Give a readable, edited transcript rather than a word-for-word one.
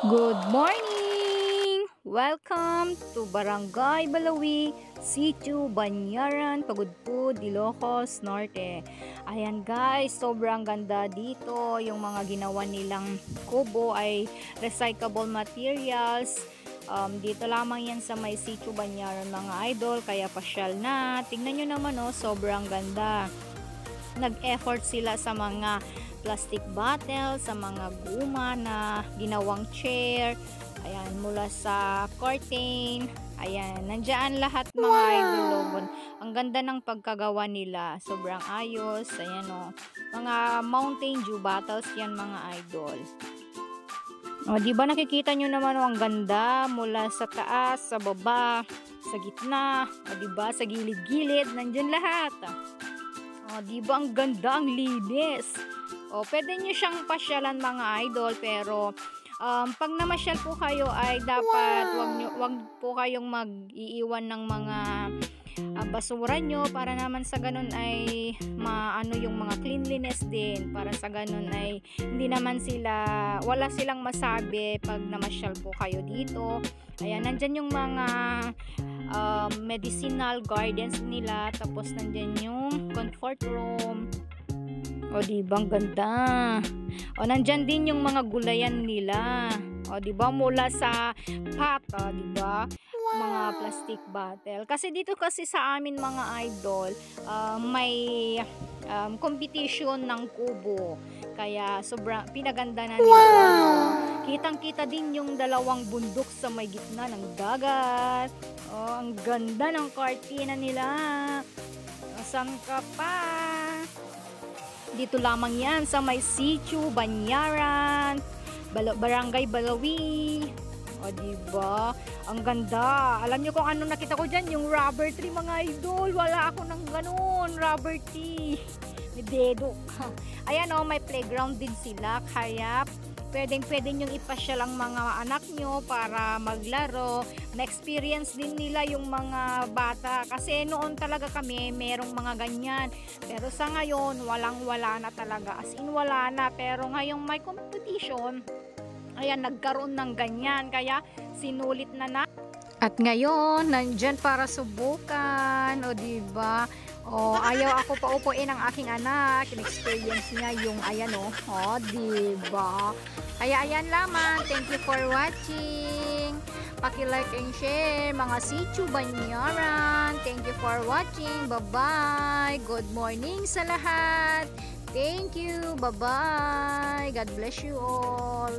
Good morning! Welcome to Barangay Balawi, Sitio Banyaran, Pagudpud, Ilocos Norte. Ayan guys, sobrang ganda dito. Yung mga ginawa nilang kubo ay recyclable materials. Dito lamang yan sa may Sitio Banyaran mga idol, kaya pasyal na. Tingnan nyo naman sobrang ganda. Nag-effort sila sa mga plastic bottle, sa mga guma na ginawang chair, ayan, mula sa curtain, ayan, nandiyan lahat mga idol logon. Ang ganda ng pagkagawa nila, sobrang ayos, ayan mga Mountain Dew bottles yan mga idol. Di ba nakikita nyo naman ang ganda mula sa taas, sa baba, sa gitna, di ba sa gilid-gilid, nandiyan lahat. Di ba ang ganda, ang linis. Pwede nyo siyang pasyalan mga idol, pero pag namasyal po kayo ay dapat wag po kayong mag-iiwan ng mga basura nyo, para naman sa ganun ay maano yung mga cleanliness din, para sa ganun ay hindi naman wala silang masabi pag namasyal po kayo dito. Ayan, nandyan yung mga medicinal gardens nila, tapos nandyan yung comfort room. Diba ang ganda. Nandyan din yung mga gulayan nila. Diba mula sa pot, diba? Mga plastic bottle. Kasi dito kasi sa amin mga idol, may competition ng kubo. Kaya sobrang pinaganda na nila. Kitang-kita din yung dalawang bundok sa may gitna ng dagat. Ang ganda ng kartina nila. Saan ka pa? Dito lamang yan sa may Sitio Banyaran, Barangay Balawi. Diba? Ang ganda. Alam nyo kung ano nakita ko dyan? Yung rubber tree mga idol. Wala ako ng ganun. Rubber tree. May dedo. Ayan may playground din sila. Kaya pwede nyong ipasyal ang mga anak nyo para maglaro. Na-experience din nila yung mga bata. Kasi noon talaga kami, merong mga ganyan. Pero sa ngayon, wala na talaga. As in, wala na. Pero ngayong may competition, ayan, nagkaroon ng ganyan. Kaya sinulit na. At ngayon, nandyan para subukan. Diba? Ayaw ako paupuin ang aking anak. In-experience niya yung ayan diba? Kaya ayan lamang. Thank you for watching. Paki-like and share mga Sitio Banyaran. Thank you for watching. Bye-bye. Good morning sa lahat. Thank you. Bye-bye. God bless you all.